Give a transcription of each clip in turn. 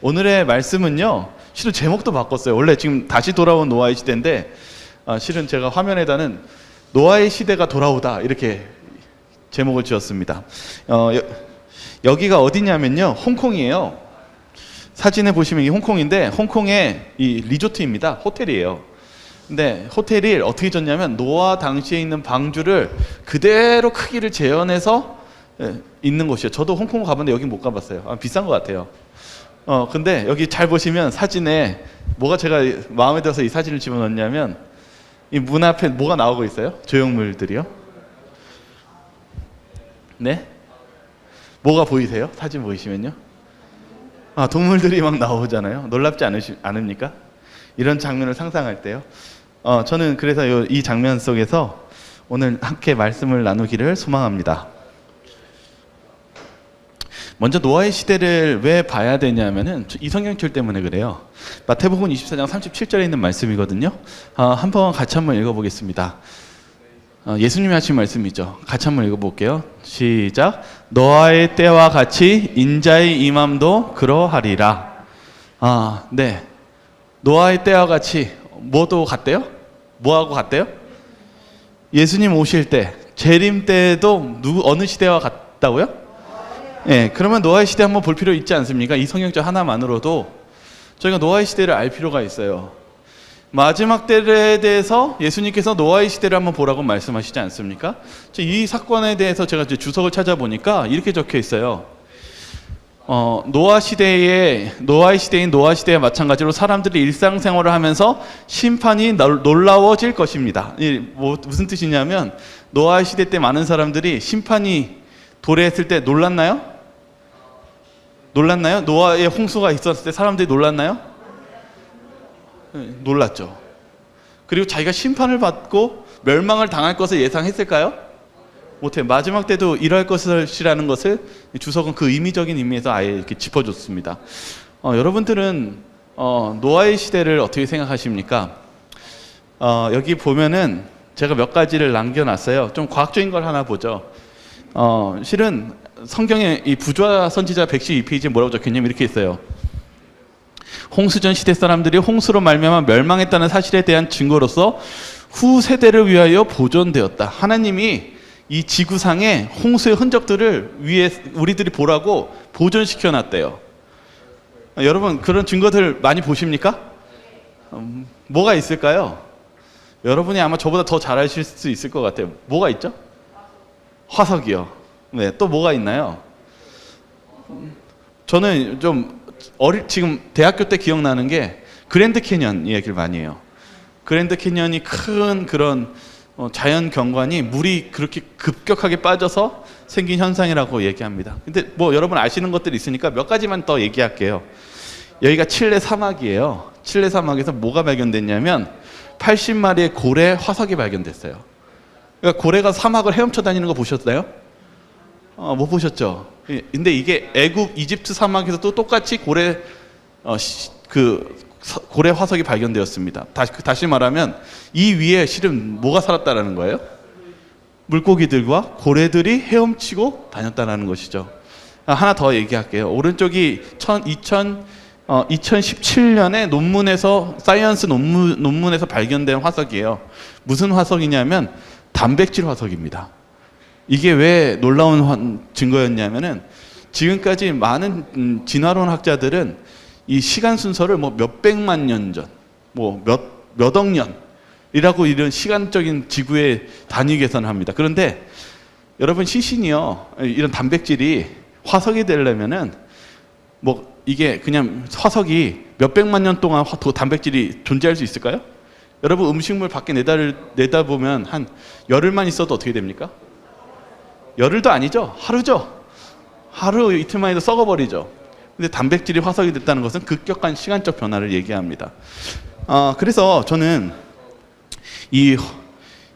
오늘의 말씀은요, 실은 제목도 바꿨어요. 원래 지금 다시 돌아온 노아의 시대인데, 실은 제가 화면에다는 노아의 시대가 돌아오다 이렇게 제목을 지었습니다. 여기가 어디냐면요, 홍콩이에요. 사진에 보시면 이게 홍콩인데, 홍콩의 이 리조트입니다. 호텔이에요. 근데 호텔이 어떻게 졌냐면 노아 당시에 있는 방주를 그대로 크기를 재현해서 있는 곳이에요. 저도 홍콩 가봤는데 여기 못 가봤어요. 비싼 것 같아요. 근데 여기 잘 보시면 사진에 뭐가 제가 마음에 들어서 이 사진을 집어넣냐면, 이 문 앞에 뭐가 나오고 있어요? 조형물들이요. 네? 뭐가 보이세요? 사진 보이시면요. 동물들이 막 나오잖아요. 놀랍지 않습니까? 이런 장면을 상상할 때요. 저는 그래서 이 장면 속에서 오늘 함께 말씀을 나누기를 소망합니다. 먼저 노아의 시대를 왜 봐야 되냐면은 이 성경줄 때문에 그래요. 마태복음 24장 37절에 있는 말씀이거든요. 한번 같이 한번 읽어보겠습니다. 예수님이 하신 말씀이죠. 같이 한번 읽어볼게요. 시작. 노아의 때와 같이 인자의 임함도 그러하리라. 네. 노아의 때와 같이 뭐도 같대요? 뭐하고 같대요? 예수님 오실 때, 재림 때도 어느 시대와 같다고요? 네, 그러면 노아의 시대 한번 볼 필요 있지 않습니까? 이 성경절 하나만으로도 저희가 노아의 시대를 알 필요가 있어요. 마지막 때에 대해서 예수님께서 노아의 시대를 한번 보라고 말씀하시지 않습니까? 이 사건에 대해서 제가 이제 주석을 찾아보니까 이렇게 적혀 있어요. 노아의 시대에 마찬가지로 사람들이 일상생활을 하면서 심판이 놀라워질 것입니다. 무슨 뜻이냐면, 노아의 시대 때 많은 사람들이 심판이 도래했을 때 놀랐나요? 노아의 홍수가 있었을 때 사람들이 놀랐나요? 놀랐죠. 그리고 자기가 심판을 받고 멸망을 당할 것을 예상했을까요? 못해. 마지막 때도 이럴 것이라는 것을 주석은 그 의미적인 의미에서 아예 이렇게 짚어줬습니다. 여러분들은 노아의 시대를 어떻게 생각하십니까? 여기 보면은 제가 몇 가지를 남겨놨어요. 좀 과학적인 걸 하나 보죠. 실은 성경에 이 부좌 선지자 112페이지에 뭐라고 적혀있냐면 이렇게 있어요. 홍수전 시대 사람들이 홍수로 말미암아 멸망했다는 사실에 대한 증거로서 후 세대를 위하여 보존되었다. 하나님이 이 지구상에 홍수의 흔적들을 위해 우리들이 보라고 보존시켜 놨대요. 여러분, 그런 증거들 많이 보십니까? 뭐가 있을까요? 여러분이 아마 저보다 더 잘 아실 수 있을 것 같아요. 뭐가 있죠? 화석이요. 네, 또 뭐가 있나요? 저는 좀 지금 대학교 때 기억나는 게 그랜드 캐년 얘기를 많이 해요. 그랜드 캐년이 큰 그런 자연 경관이 물이 그렇게 급격하게 빠져서 생긴 현상이라고 얘기합니다. 근데 뭐 여러분 아시는 것들이 있으니까 몇 가지만 더 얘기할게요. 여기가 칠레 사막이에요. 칠레 사막에서 뭐가 발견됐냐면 80마리의 고래 화석이 발견됐어요. 그러니까 고래가 사막을 헤엄쳐 다니는 거 보셨어요? 못 보셨죠? 근데 이게 이집트 사막에서도 똑같이 고래 화석이 발견되었습니다. 다시 말하면 이 위에 실은 뭐가 살았다라는 거예요? 물고기들과 고래들이 헤엄치고 다녔다라는 것이죠. 하나 더 얘기할게요. 오른쪽이 2017년에 사이언스 논문에서 발견된 화석이에요. 무슨 화석이냐면 단백질 화석입니다. 이게 왜 놀라운 증거였냐면은, 지금까지 많은 진화론 학자들은 이 시간 순서를 뭐 몇백만 년 전, 뭐 몇억 년이라고 이런 시간적인 지구의 단위 계산을 합니다. 그런데 여러분, 시신이요, 이런 단백질이 화석이 되려면은 뭐 이게 그냥 화석이 몇백만 년 동안 단백질이 존재할 수 있을까요? 여러분, 음식물 밖에 내다보면 한 열흘만 있어도 어떻게 됩니까? 열흘도 아니죠. 하루죠. 하루 이틀만 해도 썩어버리죠. 근데 단백질이 화석이 됐다는 것은 급격한 시간적 변화를 얘기합니다. 그래서 저는 이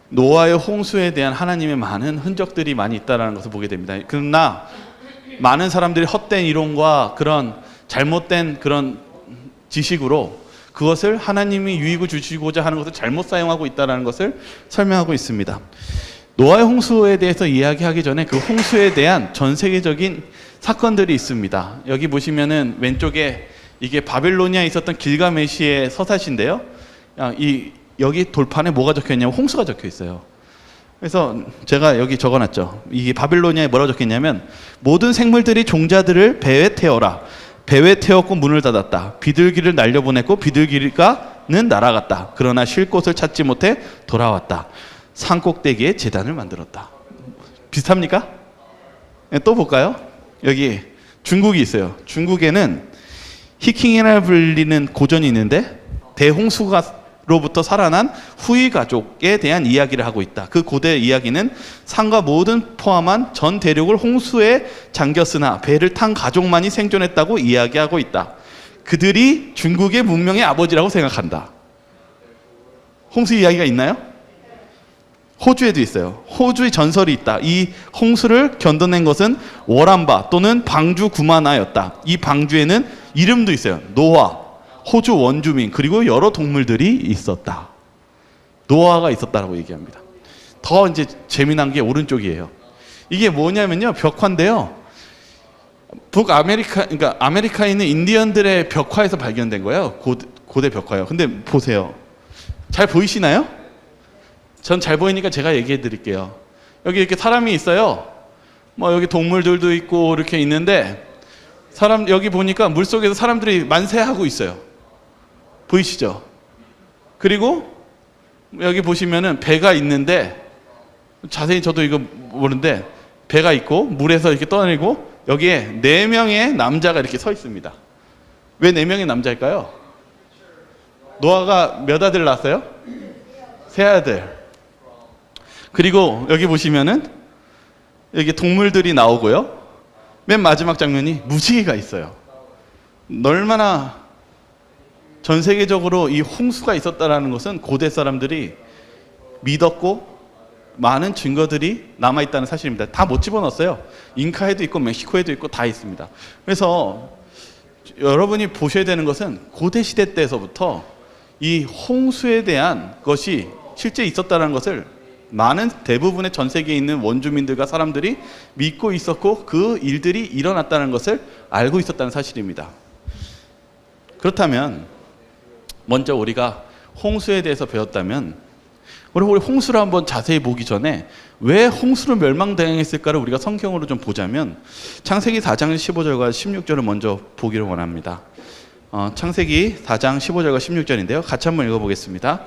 노아의 홍수에 대한 하나님의 많은 흔적들이 많이 있다는 것을 보게 됩니다. 그러나 많은 사람들이 헛된 이론과 그런 잘못된 그런 지식으로 그것을 하나님이 유익을 주시고자 하는 것을 잘못 사용하고 있다는 것을 설명하고 있습니다. 노아의 홍수에 대해서 이야기하기 전에 그 홍수에 대한 전 세계적인 사건들이 있습니다. 여기 보시면은 왼쪽에 이게 바빌로니아에 있었던 길가메시의 서사시인데요. 여기 돌판에 뭐가 적혀 있냐면 홍수가 적혀 있어요. 그래서 제가 여기 적어놨죠. 이게 바빌로니아에 뭐라고 적혀 있냐면 모든 생물들이 종자들을 배에 태워라. 배에 태웠고 문을 닫았다. 비둘기를 날려보냈고 비둘기가는 날아갔다. 그러나 쉴 곳을 찾지 못해 돌아왔다. 산꼭대기에 제단을 만들었다. 비슷합니까? 네, 또 볼까요? 여기 중국이 있어요. 중국에는 히킹이라 불리는 고전이 있는데 대홍수로부터 살아난 후이 가족에 대한 이야기를 하고 있다. 그 고대 이야기는 산과 모든 포함한 전 대륙을 홍수에 잠겼으나 배를 탄 가족만이 생존했다고 이야기하고 있다. 그들이 중국의 문명의 아버지라고 생각한다. 홍수 이야기가 있나요? 호주에도 있어요. 호주의 전설이 있다. 이 홍수를 견뎌낸 것은 워란바 또는 방주 구마나였다. 이 방주에는 이름도 있어요. 노아, 호주 원주민, 그리고 여러 동물들이 있었다. 노아가 있었다라고 얘기합니다. 더 이제 재미난 게 오른쪽이에요. 이게 뭐냐면요, 벽화인데요. 그러니까 아메리카에 있는 인디언들의 벽화에서 발견된 거예요. 고대 벽화요. 근데 보세요. 잘 보이시나요? 전 잘 보이니까 제가 얘기해 드릴게요. 여기 이렇게 사람이 있어요. 뭐 여기 동물들도 있고 이렇게 있는데 여기 보니까 물속에서 사람들이 만세하고 있어요. 보이시죠? 그리고 여기 보시면은 배가 있는데 자세히 저도 이거 모르는데 배가 있고 물에서 이렇게 떠내리고 여기에 4명의 남자가 이렇게 서 있습니다. 왜 4명의 남자일까요? 노아가 몇 아들 낳았어요? 3아들. 그리고 여기 보시면은 여기 동물들이 나오고요. 맨 마지막 장면이 무지개가 있어요. 얼마나 전 세계적으로 이 홍수가 있었다라는 것은 고대 사람들이 믿었고 많은 증거들이 남아있다는 사실입니다. 다 못 집어넣었어요. 잉카에도 있고 멕시코에도 있고 다 있습니다. 그래서 여러분이 보셔야 되는 것은 고대 시대 때서부터 이 홍수에 대한 것이 실제 있었다는 것을 많은 대부분의 전 세계에 있는 원주민들과 사람들이 믿고 있었고 그 일들이 일어났다는 것을 알고 있었다는 사실입니다. 그렇다면 먼저 우리가 홍수에 대해서 배웠다면 우리 홍수를 한번 자세히 보기 전에 왜 홍수로 멸망당했을까를 우리가 성경으로 좀 보자면 창세기 4장 15절과 16절을 먼저 보기를 원합니다. 창세기 4장 15절과 16절인데요. 같이 한번 읽어보겠습니다.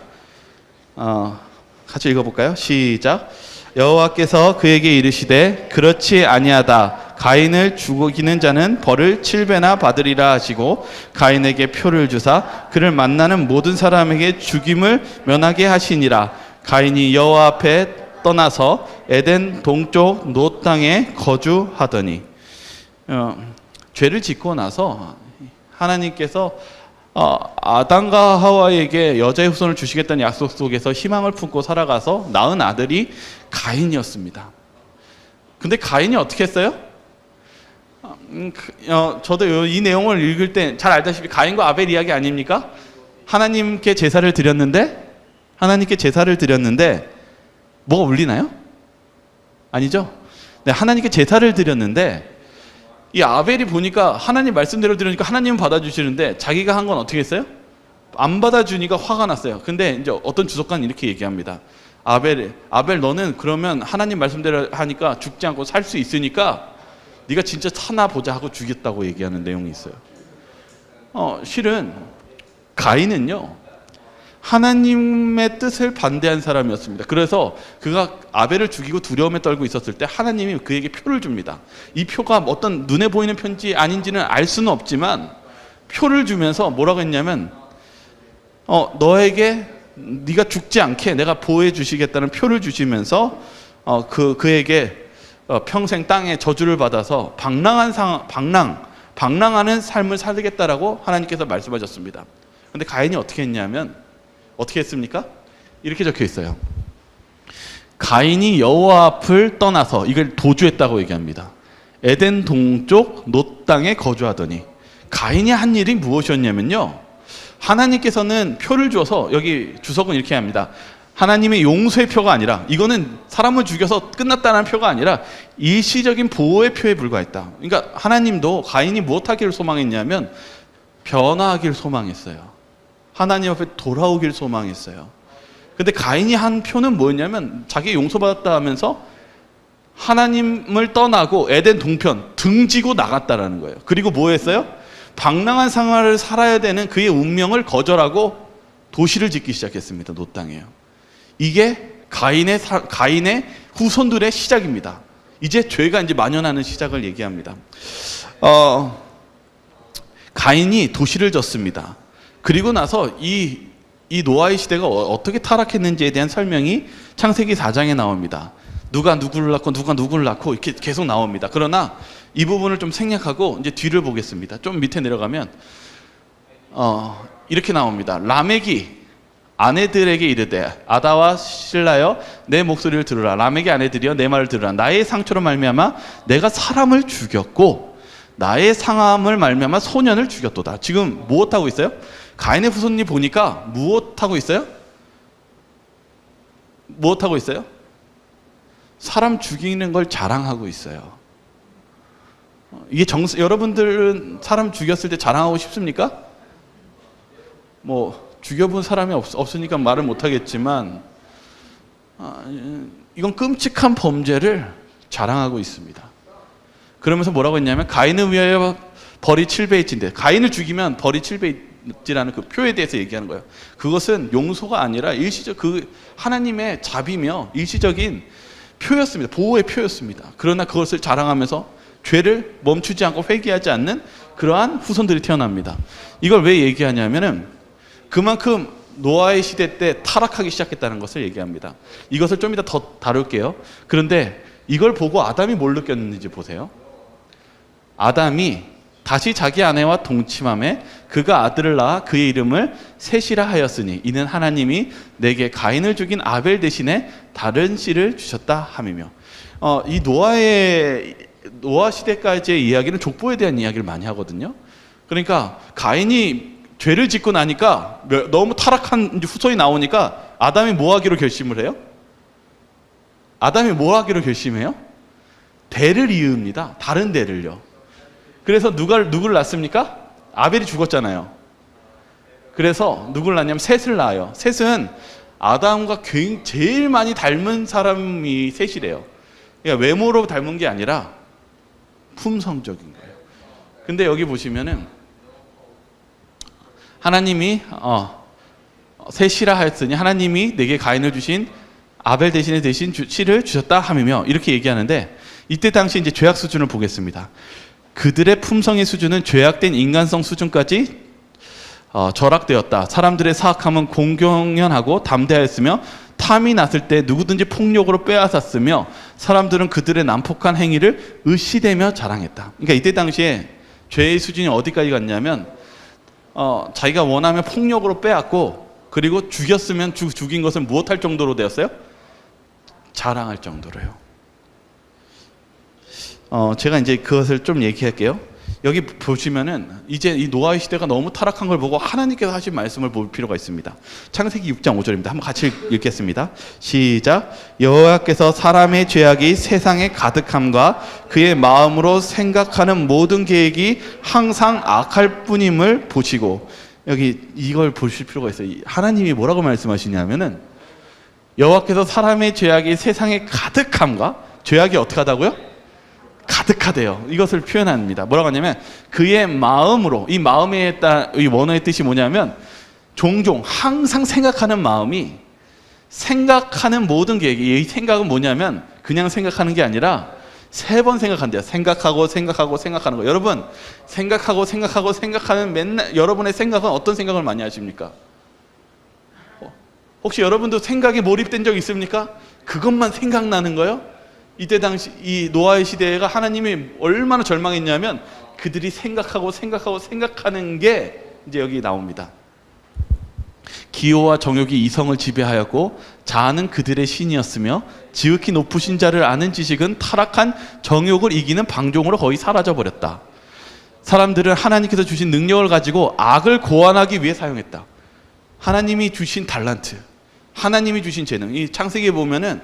같이 읽어볼까요? 시작. 여호와께서 그에게 이르시되 그렇지 아니하다. 가인을 죽이는 자는 벌을 7배나 받으리라 하시고 가인에게 표를 주사 그를 만나는 모든 사람에게 죽임을 면하게 하시니라. 가인이 여호와 앞에 떠나서 에덴 동쪽 노 땅에 거주하더니 죄를 짓고 나서 하나님께서 아담과 하와에게 여자의 후손을 주시겠다는 약속 속에서 희망을 품고 살아가서 낳은 아들이 가인이었습니다. 근데 가인이 어떻게 했어요? 저도 이 내용을 읽을 때 잘 알다시피 가인과 아벨 이야기 아닙니까? 하나님께 제사를 드렸는데 뭐가 울리나요? 아니죠? 네, 하나님께 제사를 드렸는데 이 아벨이 보니까 하나님 말씀대로 들으니까 하나님은 받아주시는데 자기가 한 건 어떻게 했어요? 안 받아주니까 화가 났어요. 근데 이제 어떤 주석가는 이렇게 얘기합니다. 아벨 너는 그러면 하나님 말씀대로 하니까 죽지 않고 살 수 있으니까 네가 진짜 사나 보자 하고 죽였다고 얘기하는 내용이 있어요. 실은 가인은요 하나님의 뜻을 반대한 사람이었습니다. 그래서 그가 아벨을 죽이고 두려움에 떨고 있었을 때 하나님이 그에게 표를 줍니다. 이 표가 어떤 눈에 보이는 표인지 아닌지는 알 수는 없지만 표를 주면서 뭐라고 했냐면 너에게 네가 죽지 않게 내가 보호해 주시겠다는 표를 주시면서 그에게 평생 땅에 저주를 받아서 방랑하는 삶을 살겠다라고 하나님께서 말씀하셨습니다. 근데 가인이 어떻게 했냐면 어떻게 했습니까? 이렇게 적혀 있어요. 가인이 여호와 앞을 떠나서 이걸 도주했다고 얘기합니다. 에덴 동쪽 노 땅에 거주하더니 가인이 한 일이 무엇이었냐면요. 하나님께서는 표를 주어서 여기 주석은 이렇게 합니다. 하나님의 용서의 표가 아니라 이거는 사람을 죽여서 끝났다는 표가 아니라 일시적인 보호의 표에 불과했다. 그러니까 하나님도 가인이 무엇하기를 소망했냐면 변화하길 소망했어요. 하나님 앞에 돌아오길 소망했어요. 근데 가인이 한 표는 뭐였냐면 자기 용서받았다 하면서 하나님을 떠나고 에덴 동편 등지고 나갔다라는 거예요. 그리고 뭐 했어요? 방랑한 생활을 살아야 되는 그의 운명을 거절하고 도시를 짓기 시작했습니다. 노 땅에요. 이게 가인의 후손들의 시작입니다. 이제 죄가 이제 만연하는 시작을 얘기합니다. 가인이 도시를 졌습니다. 그리고 나서 이 노아의 시대가 어떻게 타락했는지에 대한 설명이 창세기 4장에 나옵니다. 누가 누구를 낳고 누가 누구를 낳고 이렇게 계속 나옵니다. 그러나 이 부분을 좀 생략하고 이제 뒤를 보겠습니다. 좀 밑에 내려가면 이렇게 나옵니다. 라멕이 아내들에게 이르되 아다와 실라여 내 목소리를 들으라. 라멕의 아내들이여 내 말을 들으라. 나의 상처로 말미암아 내가 사람을 죽였고 나의 상함을 말미암아 소년을 죽였도다. 지금 무엇하고 있어요? 가인의 후손이 보니까 무엇하고 있어요? 무엇하고 있어요? 사람 죽이는 걸 자랑하고 있어요. 이게 여러분들은 사람 죽였을 때 자랑하고 싶습니까? 뭐 죽여본 사람이 없으니까 말을 못하겠지만 이건 끔찍한 범죄를 자랑하고 있습니다. 그러면서 뭐라고 했냐면 가인을 위하여 벌이 7배일진데, 가인을 죽이면 벌이 7배일지라는 그 표에 대해서 얘기하는 거예요. 그것은 용서가 아니라 일시적 하나님의 자비며 일시적인 표였습니다. 보호의 표였습니다. 그러나 그것을 자랑하면서 죄를 멈추지 않고 회개하지 않는 그러한 후손들이 태어납니다. 이걸 왜 얘기하냐면은 그만큼 노아의 시대 때 타락하기 시작했다는 것을 얘기합니다. 이것을 좀 이따 더 다룰게요. 그런데 이걸 보고 아담이 뭘 느꼈는지 보세요. 아담이 다시 자기 아내와 동침함에 그가 아들을 낳아 그의 이름을 셋이라 하였으니 이는 하나님이 내게 가인을 죽인 아벨 대신에 다른 씨를 주셨다 함이며, 이 노아 시대까지의 이야기는 족보에 대한 이야기를 많이 하거든요. 그러니까 가인이 죄를 짓고 나니까 너무 타락한 후손이 나오니까 아담이 뭐 하기로 결심을 해요? 아담이 뭐 하기로 결심해요? 대를 이읍니다. 다른 대를요. 그래서 누구를 낳습니까? 아벨이 죽었잖아요. 그래서 누구를 낳냐면 셋을 낳아요. 셋은 아담과 제일 많이 닮은 사람이 셋이래요. 그러니까 외모로 닮은 게 아니라 품성적인 거예요. 근데 여기 보시면은 하나님이 셋이라 하였으니 하나님이 내게 가인을 주신 아벨 대신에 대신 씨를 주셨다 함이며 이렇게 얘기하는데, 이때 당시 이제 죄악 수준을 보겠습니다. 그들의 품성의 수준은 죄악된 인간성 수준까지 절악되었다. 사람들의 사악함은 공경연하고 담대하였으며 탐이 났을 때 누구든지 폭력으로 빼앗았으며 사람들은 그들의 난폭한 행위를 의시되며 자랑했다. 그러니까 이때 당시에 죄의 수준이 어디까지 갔냐면 자기가 원하면 폭력으로 빼앗고, 그리고 죽였으면 죽인 것을 무엇할 정도로 되었어요? 자랑할 정도로요. 제가 이제 그것을 좀 얘기할게요. 여기 보시면은 이제 이 노아의 시대가 너무 타락한 걸 보고 하나님께서 하신 말씀을 볼 필요가 있습니다. 창세기 6장 5절입니다. 한번 같이 읽겠습니다. 시작. 여호와께서 사람의 죄악이 세상에 가득함과 그의 마음으로 생각하는 모든 계획이 항상 악할 뿐임을 보시고, 여기 이걸 보실 필요가 있어요. 하나님이 뭐라고 말씀하시냐면은 여호와께서 사람의 죄악이 세상에 가득함과, 죄악이 어떻게 하다고요? 가득하대요. 이것을 표현합니다. 뭐라고 하냐면 그의 마음으로, 이 마음의 이 원어의 뜻이 뭐냐면 종종 항상 생각하는 마음이, 생각하는 모든 계획이, 이 생각은 뭐냐면 그냥 생각하는 게 아니라 3번 생각한대요. 생각하고 생각하는 거. 여러분, 생각하는 맨날 여러분의 생각은 어떤 생각을 많이 하십니까? 혹시 여러분도 생각에 몰입된 적 있습니까? 그것만 생각나는 거요? 이때 당시 이 노아의 시대가 하나님이 얼마나 절망했냐면 그들이 생각하는 게 이제 여기 나옵니다. 기호와 정욕이 이성을 지배하였고 자아는 그들의 신이었으며 지극히 높으신 자를 아는 지식은 타락한 정욕을 이기는 방종으로 거의 사라져버렸다. 사람들은 하나님께서 주신 능력을 가지고 악을 고안하기 위해 사용했다. 하나님이 주신 달란트, 하나님이 주신 재능, 이 창세기에 보면은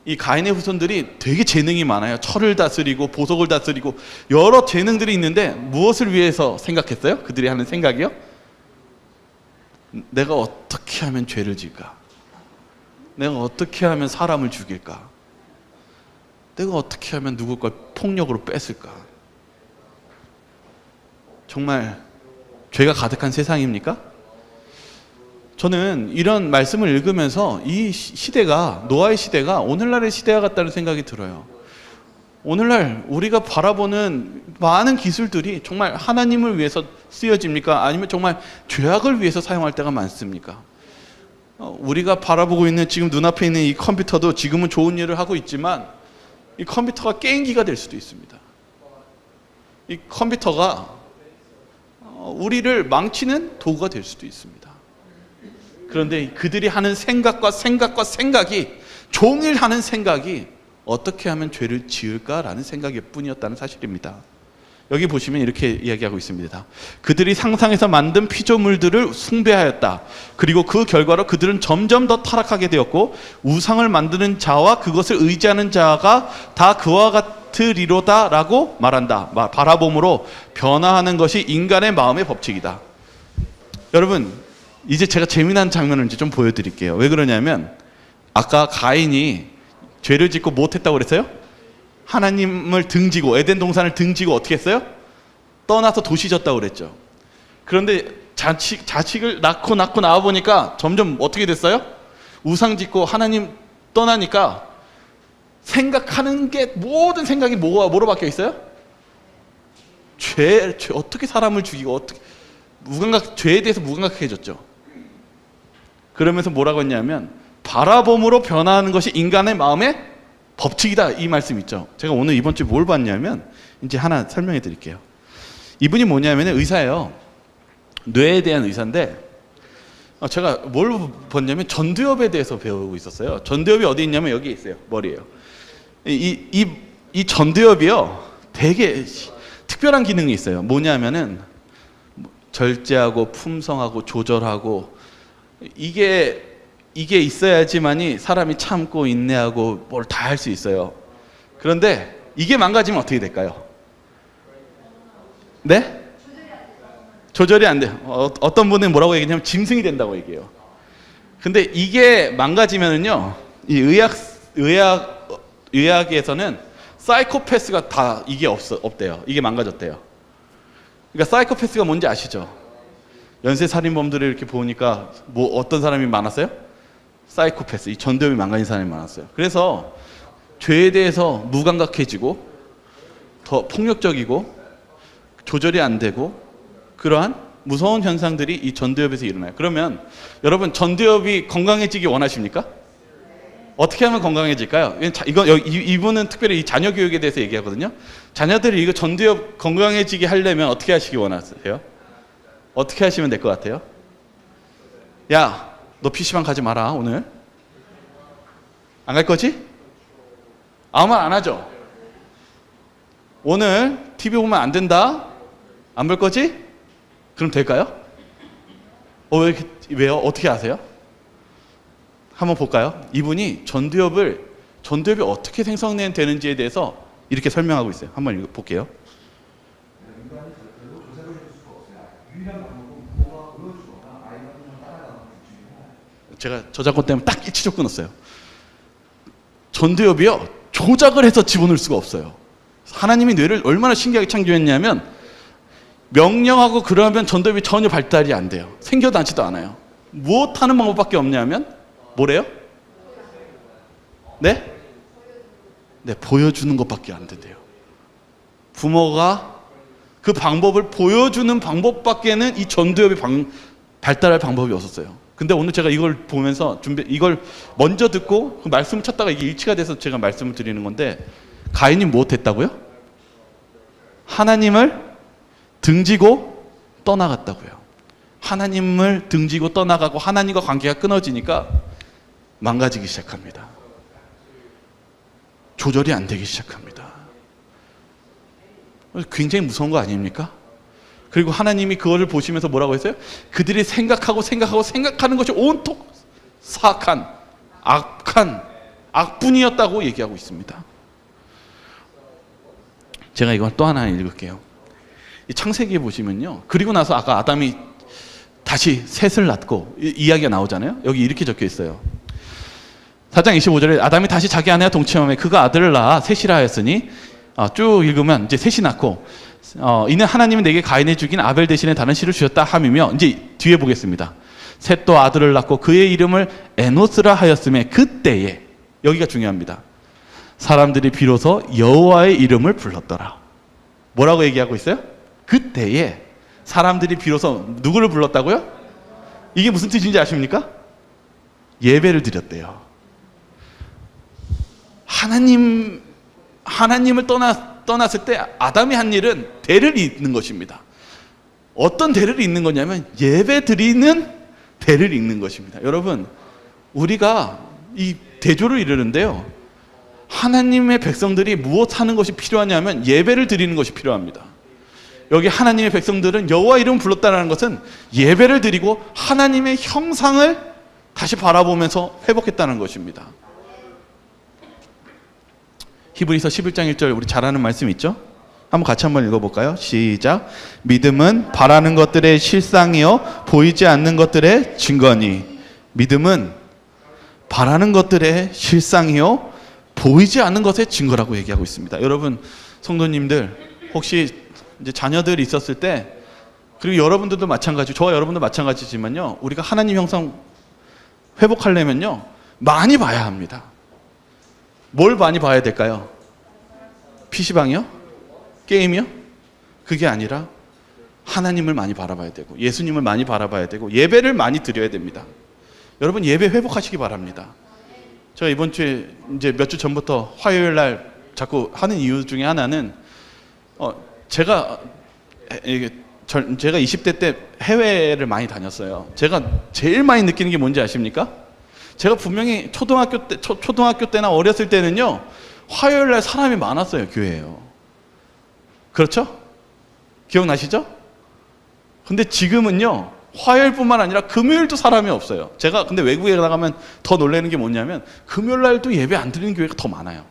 이 가인의 후손들이 되게 재능이 많아요. 철을 다스리고 보석을 다스리고 여러 재능들이 있는데 무엇을 위해서 생각했어요? 그들이 하는 생각이요? 내가 어떻게 하면 죄를 질까? 내가 어떻게 하면 사람을 죽일까? 내가 어떻게 하면 누구 걸 폭력으로 뺏을까? 정말 죄가 가득한 세상입니까? 저는 이런 말씀을 읽으면서 이 시대가, 노아의 시대가 오늘날의 시대와 같다는 생각이 들어요. 오늘날 우리가 바라보는 많은 기술들이 정말 하나님을 위해서 쓰여집니까? 아니면 정말 죄악을 위해서 사용할 때가 많습니까? 우리가 바라보고 있는 지금 눈앞에 있는 이 컴퓨터도 지금은 좋은 일을 하고 있지만 이 컴퓨터가 게임기가 될 수도 있습니다. 이 컴퓨터가 우리를 망치는 도구가 될 수도 있습니다. 그런데 그들이 하는 생각이 종일 하는 생각이 어떻게 하면 죄를 지을까라는 생각일 뿐이었다는 사실입니다. 여기 보시면 이렇게 이야기하고 있습니다. 그들이 상상해서 만든 피조물들을 숭배하였다. 그리고 그 결과로 그들은 점점 더 타락하게 되었고 우상을 만드는 자와 그것을 의지하는 자가 다 그와 같으리로다 라고 말한다. 바라봄으로 변화하는 것이 인간의 마음의 법칙이다. 여러분, 이제 제가 재미난 장면을 이제 좀 보여드릴게요. 왜 그러냐면 아까 가인이 죄를 짓고 못했다고 그랬어요? 하나님을 등지고 에덴 동산을 등지고 어떻게 했어요? 떠나서 도시 졌다고 그랬죠. 그런데 자식을 낳고 나와 보니까 점점 어떻게 됐어요? 우상 짓고 하나님 떠나니까 생각하는 게 모든 생각이 뭐로 바뀌어 있어요? 죄 어떻게 사람을 죽이고 어떻게 죄에 대해서 무감각해졌죠. 그러면서 뭐라고 했냐면 바라봄으로 변화하는 것이 인간의 마음의 법칙이다, 이 말씀 있죠. 제가 오늘 이번 주에 뭘 봤냐면 이제 하나 설명해 드릴게요. 이분이 뭐냐면 의사예요. 뇌에 대한 의사인데 제가 뭘 봤냐면 전두엽에 대해서 배우고 있었어요. 전두엽이 어디 있냐면 여기 있어요. 머리에요. 이 전두엽이요 되게 특별한 기능이 있어요. 뭐냐면은 절제하고 품성하고 조절하고 이게 있어야지만이 사람이 참고 인내하고 뭘 다 할 수 있어요. 그런데 이게 망가지면 어떻게 될까요? 네? 조절이 안 돼요. 어떤 분은 뭐라고 얘기하냐면 짐승이 된다고 얘기해요. 근데 이게 망가지면은요, 이 의학에서는 사이코패스가 다 이게 없대요. 이게 망가졌대요. 그러니까 사이코패스가 뭔지 아시죠? 연쇄살인범들을 이렇게 보니까 뭐 어떤 사람이 많았어요? 사이코패스, 이 전두엽이 망가진 사람이 많았어요. 그래서 죄에 대해서 무감각해지고 더 폭력적이고 조절이 안 되고 그러한 무서운 현상들이 이 전두엽에서 일어나요. 그러면 여러분 전두엽이 건강해지기 원하십니까? 어떻게 하면 건강해질까요? 이분은 특별히 이 자녀 교육에 대해서 얘기하거든요. 자녀들이 이거 전두엽 건강해지게 하려면 어떻게 하시기 원하세요? 어떻게 하시면 될 것 같아요? 야, 너 PC방 가지 마라 오늘. 안 갈 거지? 아무 말 안 하죠? 오늘 TV 보면 안 된다? 안 볼 거지? 그럼 될까요? 왜요? 어떻게 아세요? 한번 볼까요? 이분이 전두엽이 어떻게 생성되는지에 대해서 이렇게 설명하고 있어요. 한번 볼게요. 제가 저작권 때문에 딱 일치적 끊었어요. 전두엽이요 조작을 해서 집어넣을 수가 없어요. 하나님이 뇌를 얼마나 신기하게 창조했냐면 명령하고 그러면 전두엽이 전혀 발달이 안 돼요. 생겨나지도 않아요. 무엇하는 방법밖에 없냐면 뭐래요? 네? 네, 보여주는 것밖에 안 된대요. 부모가 그 방법을 보여주는 방법밖에는 이 전두엽이 발달할 방법이 없었어요. 근데 오늘 제가 이걸 보면서 이걸 먼저 듣고 그 말씀을 찾다가 이게 일치가 돼서 제가 말씀을 드리는 건데 가인이 무엇했다고요? 하나님을 등지고 떠나갔다고요. 하나님을 등지고 떠나가고 하나님과 관계가 끊어지니까 망가지기 시작합니다. 조절이 안 되기 시작합니다. 굉장히 무서운 거 아닙니까? 그리고 하나님이 그거를 보시면서 뭐라고 했어요? 그들이 생각하는 것이 온통 사악한, 악한, 악분이었다고 얘기하고 있습니다. 제가 이걸 또 하나 읽을게요. 이 창세기에 보시면요. 그리고 나서 아까 아담이 다시 셋을 낳고 이야기가 나오잖아요. 여기 이렇게 적혀 있어요. 4장 25절에 아담이 다시 자기 아내와 동침하며 그가 아들을 낳아 셋이라 하였으니 쭉 읽으면 이제 셋이 낳고 이는 하나님이 내게 가인에 죽인 아벨 대신에 다른 씨를 주셨다 함이며 이제 뒤에 보겠습니다. 셋도 아들을 낳고 그의 이름을 에노스라 하였으며 그때에 여기가 중요합니다. 사람들이 비로소 여호와의 이름을 불렀더라. 뭐라고 얘기하고 있어요? 그때에 사람들이 비로소 누구를 불렀다고요? 이게 무슨 뜻인지 아십니까? 예배를 드렸대요. 하나님을 떠났을 때 아담이 한 일은 대를 잇는 것입니다. 어떤 대를 잇는 거냐면 예배 드리는 대를 잇는 것입니다. 여러분, 우리가 이 대조를 이루는데요. 하나님의 백성들이 무엇 하는 것이 필요하냐면 예배를 드리는 것이 필요합니다. 여기 하나님의 백성들은 여호와 이름을 불렀다는 것은 예배를 드리고 하나님의 형상을 다시 바라보면서 회복했다는 것입니다. 히브리서 11장 1절 우리 잘 아는 말씀 있죠? 한번 같이 한번 읽어볼까요? 시작. 믿음은 바라는 것들의 실상이요 보이지 않는 것들의 증거니. 믿음은 바라는 것들의 실상이요 보이지 않는 것의 증거라고 얘기하고 있습니다. 여러분 성도님들 혹시 이제 자녀들이 있었을 때 그리고 여러분들도 마찬가지, 저와 여러분도 마찬가지지만요. 우리가 하나님 형상 회복하려면요 많이 봐야 합니다. 뭘 많이 봐야 될까요? PC방이요? 게임이요? 그게 아니라 하나님을 많이 바라봐야 되고 예수님을 많이 바라봐야 되고 예배를 많이 드려야 됩니다. 여러분 예배 회복하시기 바랍니다. 제가 이번 주에 이제 몇 주 전부터 화요일 날 자꾸 하는 이유 중에 하나는 제가 20대 때 해외를 많이 다녔어요. 제가 제일 많이 느끼는 게 뭔지 아십니까? 제가 분명히 초등학교 때나 어렸을 때는요 화요일 날 사람이 많았어요. 교회에요. 그렇죠? 기억나시죠? 근데 지금은요 화요일뿐만 아니라 금요일도 사람이 없어요. 제가 근데 외국에 나가면 더 놀라는 게 뭐냐면 금요일 날도 예배 안 드리는 교회가 더 많아요.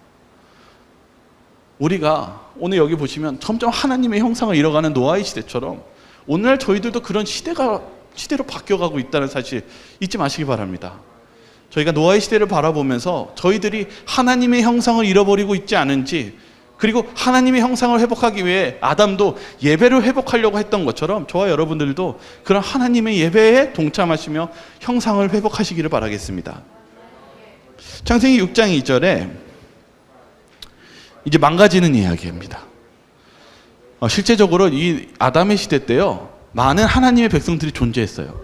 우리가 오늘 여기 보시면 점점 하나님의 형상을 잃어가는 노아의 시대처럼 오늘날 저희들도 그런 시대로 바뀌어가고 있다는 사실 잊지 마시기 바랍니다. 저희가 노아의 시대를 바라보면서 저희들이 하나님의 형상을 잃어버리고 있지 않은지, 그리고 하나님의 형상을 회복하기 위해 아담도 예배를 회복하려고 했던 것처럼 저와 여러분들도 그런 하나님의 예배에 동참하시며 형상을 회복하시기를 바라겠습니다. 창세기 6장 2절에 이제 망가지는 이야기입니다. 실제적으로 이 아담의 시대 때요 많은 하나님의 백성들이 존재했어요.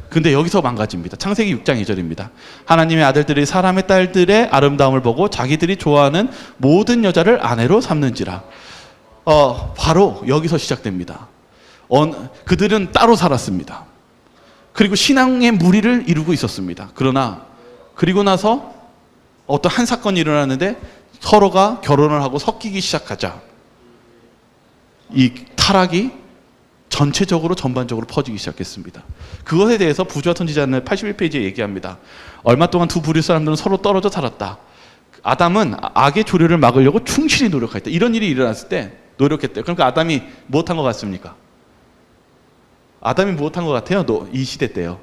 근데 여기서 망가집니다. 창세기 6장 2절입니다. 하나님의 아들들이 사람의 딸들의 아름다움을 보고 자기들이 좋아하는 모든 여자를 아내로 삼는지라. 바로 여기서 시작됩니다. 그들은 따로 살았습니다. 그리고 신앙의 무리를 이루고 있었습니다. 그러나 그리고 나서 어떤 한 사건이 일어나는데 서로가 결혼을 하고 섞이기 시작하자 이 타락이 전반적으로 퍼지기 시작했습니다. 그것에 대해서 부조와 선지자는 81페이지에 얘기합니다. 얼마 동안 두 부류 사람들은 서로 떨어져 살았다. 아담은 악의 조류를 막으려고 충실히 노력했다. 이런 일이 일어났을 때 노력했대요. 그러니까 아담이 무엇한 것 같습니까? 아담이 무엇한 것 같아요? 이 시대 때요.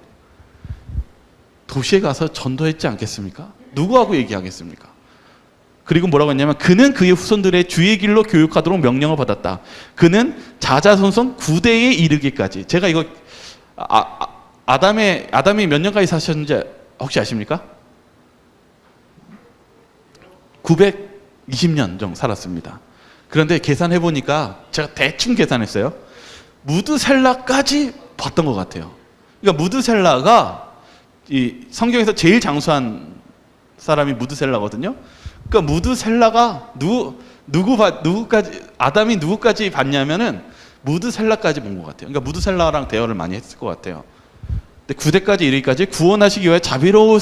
도시에 가서 전도했지 않겠습니까? 누구하고 얘기하겠습니까? 그리고 뭐라고 했냐면 그는 그의 후손들의 주의 길로 교육하도록 명령을 받았다. 그는 자자손손 9대에 이르기까지. 제가 이거 아담이 몇 년까지 사셨는지 혹시 아십니까? 920년 정도 살았습니다. 그런데 계산해 보니까 제가 대충 계산했어요. 무드셀라까지 봤던 것 같아요. 그러니까 무드셀라가 이 성경에서 제일 장수한 사람이 무드셀라거든요. 그러니까 무드셀라가 아담이 누구까지 봤냐면은 무드셀라까지 본 것 같아요. 그러니까 무드셀라랑 대화를 많이 했을 것 같아요. 근데 9대까지 이르기까지 구원하시기 위해 자비로운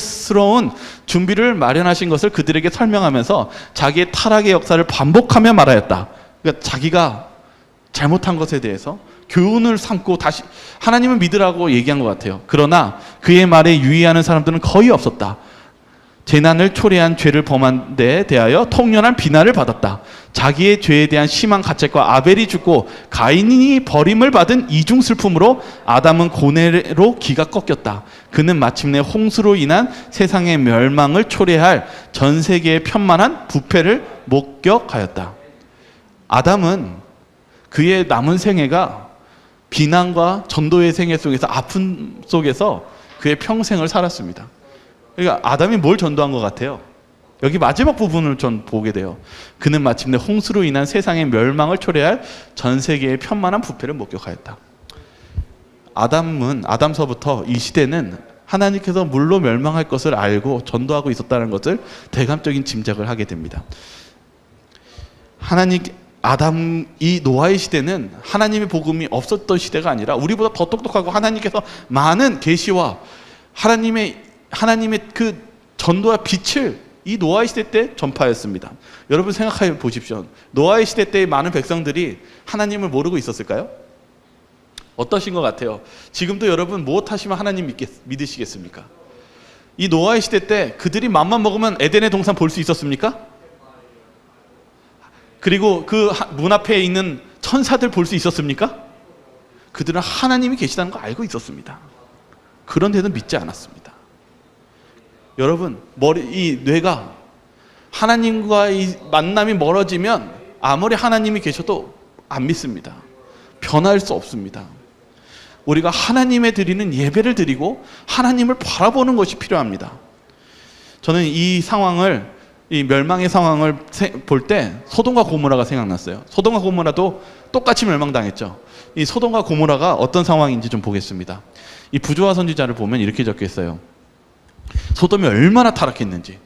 준비를 마련하신 것을 그들에게 설명하면서 자기의 타락의 역사를 반복하며 말하였다. 그러니까 자기가 잘못한 것에 대해서 교훈을 삼고 다시 하나님을 믿으라고 얘기한 것 같아요. 그러나 그의 말에 유의하는 사람들은 거의 없었다. 재난을 초래한 죄를 범한 데에 대하여 통렬한 비난을 받았다. 자기의 죄에 대한 심한 가책과 아벨이 죽고 가인이 버림을 받은 이중 슬픔으로 아담은 고뇌로 기가 꺾였다. 그는 마침내 홍수로 인한 세상의 멸망을 초래할 전 세계의 편만한 부패를 목격하였다. 아담은 그의 남은 생애가 비난과 전도의 생애 속에서 아픔 속에서 그의 평생을 살았습니다. 그러니까 아담이 뭘 전도한 것 같아요? 여기 마지막 부분을 전 보게 돼요. 그는 마침내 홍수로 인한 세상의 멸망을 초래할 전 세계의 편만한 부패를 목격하였다. 아담서부터 이 시대는 하나님께서 물로 멸망할 것을 알고 전도하고 있었다는 것을 대감적인 짐작을 하게 됩니다. 이 노아의 시대는 하나님의 복음이 없었던 시대가 아니라 우리보다 더 똑똑하고 하나님께서 많은 계시와 하나님의 그 전도와 빛을 이 노아의 시대 때 전파했습니다. 여러분 생각해 보십시오. 노아의 시대 때의 많은 백성들이 하나님을 모르고 있었을까요? 어떠신 것 같아요? 지금도 여러분 무엇 하시면 하나님 믿으시겠습니까? 이 노아의 시대 때 그들이 맘만 먹으면 에덴의 동산 볼 수 있었습니까? 그리고 그 문 앞에 있는 천사들 볼 수 있었습니까? 그들은 하나님이 계시다는 거 알고 있었습니다. 그런데도 믿지 않았습니다. 여러분, 이 뇌가 하나님과의 만남이 멀어지면 아무리 하나님이 계셔도 안 믿습니다. 변할 수 없습니다. 우리가 하나님에 드리는 예배를 드리고 하나님을 바라보는 것이 필요합니다. 저는 이 멸망의 상황을 볼 때 소돔과 고모라가 생각났어요. 소돔과 고모라도 똑같이 멸망당했죠. 이 소돔과 고모라가 어떤 상황인지 좀 보겠습니다. 이 부조화 선지자를 보면 이렇게 적혀 있어요. 소돔이 얼마나 타락했는지.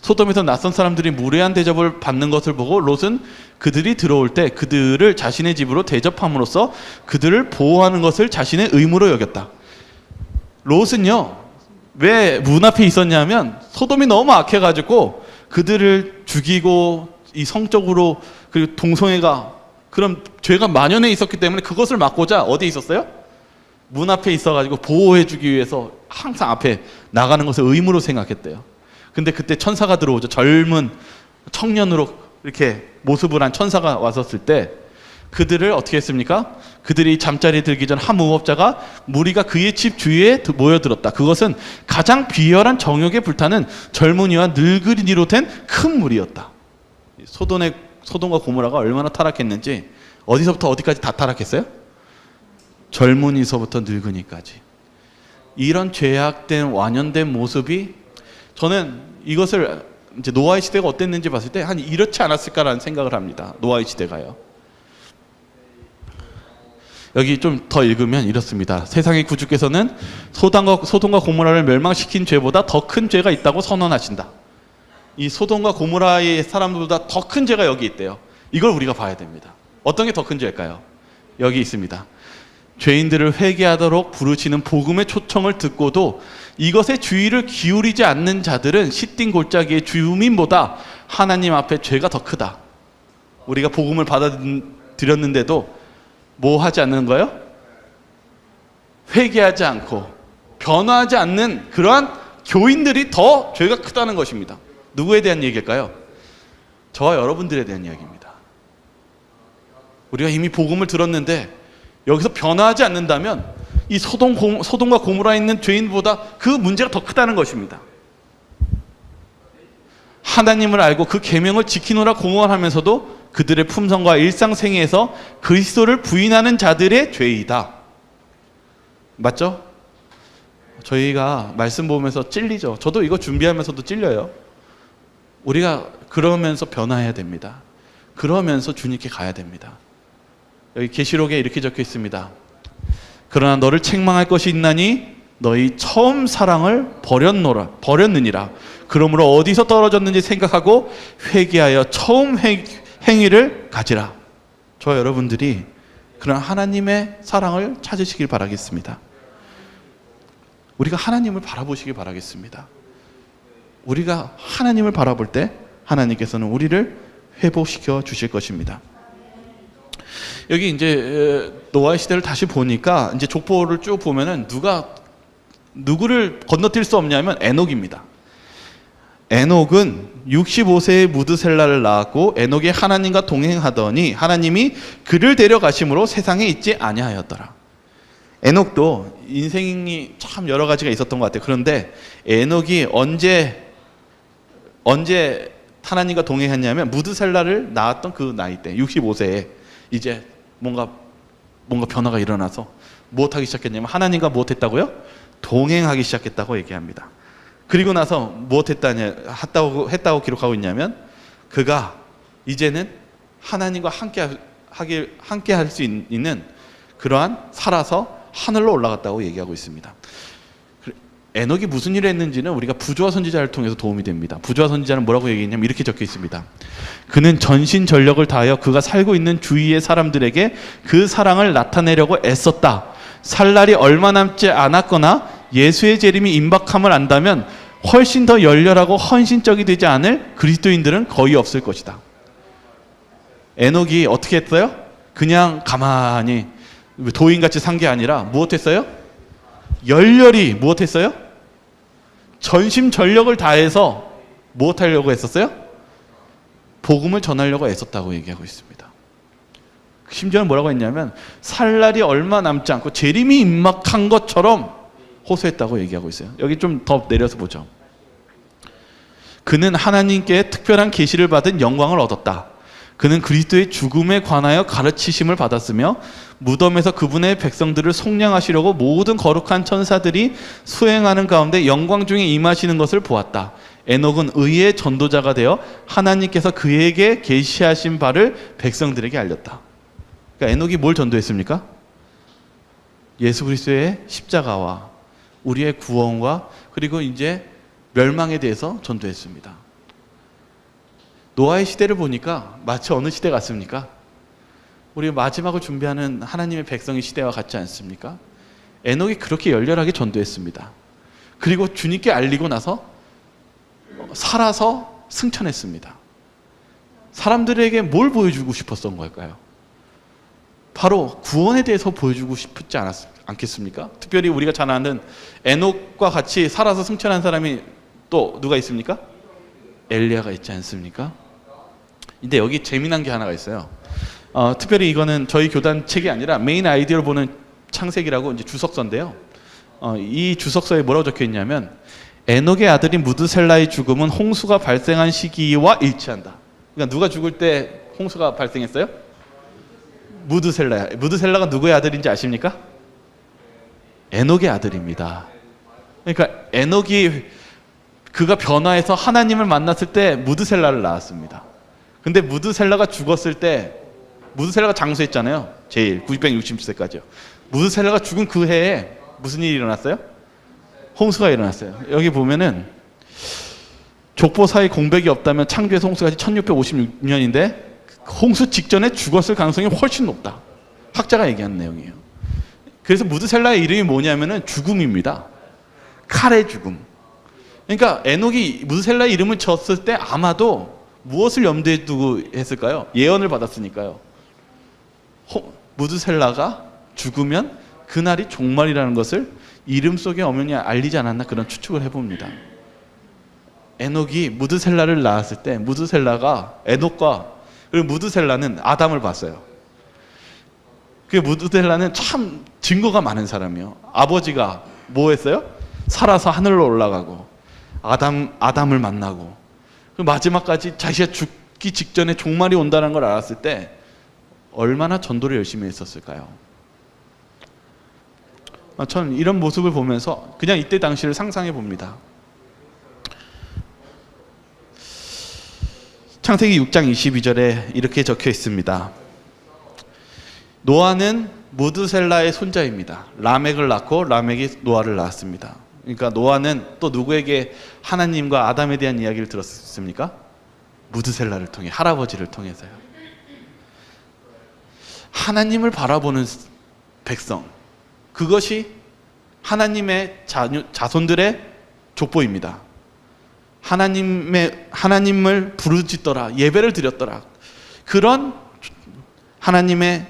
소돔에서 낯선 사람들이 무례한 대접을 받는 것을 보고 롯은 그들이 들어올 때 그들을 자신의 집으로 대접함으로써 그들을 보호하는 것을 자신의 의무로 여겼다. 롯은요, 왜 문 앞에 있었냐면 소돔이 너무 악해가지고 그들을 죽이고 이 성적으로 그리고 동성애가 그런 죄가 만연해 있었기 때문에 그것을 막고자 어디에 있었어요? 문 앞에 있어가지고 보호해주기 위해서 항상 앞에 나가는 것을 의무로 생각했대요. 근데 그때 천사가 들어오죠. 젊은 청년으로 이렇게 모습을 한 천사가 왔었을 때 그들을 어떻게 했습니까? 그들이 잠자리에 들기 전 한 무법자가 무리가 그의 집 주위에 모여들었다. 그것은 가장 비열한 정욕에 불타는 젊은이와 늙은이로 된 큰 무리였다. 소돔과 고모라가 얼마나 타락했는지 어디서부터 어디까지 다 타락했어요? 젊은이서부터 늙은이까지. 이런 죄악된 완연된 모습이 저는 이것을 이제 노아의 시대가 어땠는지 봤을 때 한 이렇지 않았을까라는 생각을 합니다. 노아의 시대가요. 여기 좀 더 읽으면 이렇습니다. 세상의 구주께서는 소돔과 고모라를 멸망시킨 죄보다 더 큰 죄가 있다고 선언하신다. 이 소돔과 고모라의 사람들보다 더 큰 죄가 여기 있대요. 이걸 우리가 봐야 됩니다. 어떤 게 더 큰 죄일까요? 여기 있습니다. 죄인들을 회개하도록 부르시는 복음의 초청을 듣고도 이것에 주의를 기울이지 않는 자들은 시딩 골짜기의 주민보다 하나님 앞에 죄가 더 크다. 우리가 복음을 받아들였는데도 뭐 하지 않는 거예요? 회개하지 않고 변화하지 않는 그러한 교인들이 더 죄가 크다는 것입니다. 누구에 대한 얘기일까요? 저와 여러분들에 대한 이야기입니다. 우리가 이미 복음을 들었는데 여기서 변화하지 않는다면 이 소돔과 고모라에 있는 죄인보다 그 문제가 더 크다는 것입니다. 하나님을 알고 그 계명을 지키노라 공언하면서도 그들의 품성과 일상생애에서 그리스도를 부인하는 자들의 죄이다. 맞죠? 저희가 말씀 보면서 찔리죠. 저도 이거 준비하면서도 찔려요. 우리가 그러면서 변화해야 됩니다. 그러면서 주님께 가야 됩니다. 여기 계시록에 이렇게 적혀 있습니다. 그러나 너를 책망할 것이 있나니 너희 처음 사랑을 버렸느니라. 그러므로 어디서 떨어졌는지 생각하고 회개하여 처음 행위를 가지라. 저와 여러분들이 그런 하나님의 사랑을 찾으시길 바라겠습니다. 우리가 하나님을 바라보시길 바라겠습니다. 우리가 하나님을 바라볼 때 하나님께서는 우리를 회복시켜 주실 것입니다. 여기 이제 노아의 시대를 다시 보니까 이제 족보를 쭉 보면은 누구를 건너뛸 수 없냐면 에녹입니다. 에녹은 65세에 무드셀라를 낳았고 에녹이 하나님과 동행하더니 하나님이 그를 데려가심으로 세상에 있지 아니하였더라. 에녹도 인생이 참 여러 가지가 있었던 것 같아요. 그런데 에녹이 언제 하나님과 동행했냐면 무드셀라를 낳았던 그 나이 때 65세에 이제 뭔가 변화가 일어나서 무엇하기 시작했냐면 하나님과 무엇했다고요? 동행하기 시작했다고 얘기합니다. 그리고 나서 무엇했다고 기록하고 있냐면 그가 이제는 하나님과 함께 할 수 있는 그러한 살아서 하늘로 올라갔다고 얘기하고 있습니다. 에녹이 무슨 일을 했는지는 우리가 부조화 선지자를 통해서 도움이 됩니다. 부조화 선지자는 뭐라고 얘기했냐면 이렇게 적혀 있습니다. 그는 전신전력을 다하여 그가 살고 있는 주위의 사람들에게 그 사랑을 나타내려고 애썼다. 살 날이 얼마 남지 않았거나 예수의 재림이 임박함을 안다면 훨씬 더 열렬하고 헌신적이 되지 않을 그리스도인들은 거의 없을 것이다. 에녹이 어떻게 했어요? 그냥 가만히 도인같이 산 게 아니라 무엇했어요? 열렬히 무엇했어요? 전심전력을 다해서 무엇하려고 했었어요? 복음을 전하려고 애썼다고 얘기하고 있습니다. 심지어는 뭐라고 했냐면 살 날이 얼마 남지 않고 재림이 임박한 것처럼 호소했다고 얘기하고 있어요. 여기 좀 더 내려서 보죠. 그는 하나님께 특별한 계시를 받은 영광을 얻었다. 그는 그리스도의 죽음에 관하여 가르치심을 받았으며 무덤에서 그분의 백성들을 속량하시려고 모든 거룩한 천사들이 수행하는 가운데 영광 중에 임하시는 것을 보았다. 에녹은 의의 전도자가 되어 하나님께서 그에게 계시하신 바를 백성들에게 알렸다. 그러니까 에녹이 뭘 전도했습니까? 예수 그리스도의 십자가와 우리의 구원과 그리고 이제 멸망에 대해서 전도했습니다. 노아의 시대를 보니까 마치 어느 시대 같습니까? 우리 마지막을 준비하는 하나님의 백성의 시대와 같지 않습니까? 에녹이 그렇게 열렬하게 전도했습니다. 그리고 주님께 알리고 나서 살아서 승천했습니다. 사람들에게 뭘 보여주고 싶었던 걸까요? 바로 구원에 대해서 보여주고 싶지 않겠습니까? 특별히 우리가 잘 아는 에녹과 같이 살아서 승천한 사람이 또 누가 있습니까? 엘리야가 있지 않습니까? 근데 여기 재미난 게 하나가 있어요. 특별히 이거는 저희 교단 책이 아니라 메인 아이디어를 보는 창세기라고 이제 주석서인데요. 이 주석서에 뭐라고 적혀 있냐면 에녹의 아들인 무드셀라의 죽음은 홍수가 발생한 시기와 일치한다. 그러니까 누가 죽을 때 홍수가 발생했어요? 무드셀라가 누구의 아들인지 아십니까? 에녹의 아들입니다. 그러니까 에녹이 그가 변화해서 하나님을 만났을 때 무드셀라를 낳았습니다. 근데 무드셀라가 죽었을 때 무드셀라가 장수했잖아요. 제일 960세까지요. 무드셀라가 죽은 그 해에 무슨 일이 일어났어요? 홍수가 일어났어요. 여기 보면은 족보 사이 공백이 없다면 창조에서 홍수까지 1656년인데 홍수 직전에 죽었을 가능성이 훨씬 높다. 학자가 얘기하는 내용이에요. 그래서 무드셀라의 이름이 뭐냐면은 죽음입니다. 칼의 죽음. 그러니까 에녹이 무드셀라의 이름을 졌을 때 아마도 무엇을 염두에 두고 했을까요? 예언을 받았으니까요. 무드셀라가 죽으면 그날이 종말이라는 것을 이름 속에 어머니 알리지 않았나 그런 추측을 해봅니다. 에녹이 무드셀라를 낳았을 때 무드셀라가 에녹과 그리고 무드셀라는 아담을 봤어요. 그 무드셀라는 참 증거가 많은 사람이에요. 아버지가 뭐 했어요? 살아서 하늘로 올라가고 아담을 만나고 마지막까지 자기가 죽기 직전에 종말이 온다는 걸 알았을 때 얼마나 전도를 열심히 했었을까요? 저는 이런 모습을 보면서 그냥 이때 당시를 상상해 봅니다. 창세기 6장 22절에 이렇게 적혀 있습니다. 노아는 무드셀라의 손자입니다. 라멕을 낳고 라멕이 노아를 낳았습니다. 그러니까 노아는 또 누구에게 하나님과 아담에 대한 이야기를 들었습니까? 무드셀라를 통해, 할아버지를 통해서요. 하나님을 바라보는 백성, 그것이 하나님의 자손들의 족보입니다. 하나님을 부르짖더라, 예배를 드렸더라. 그런 하나님의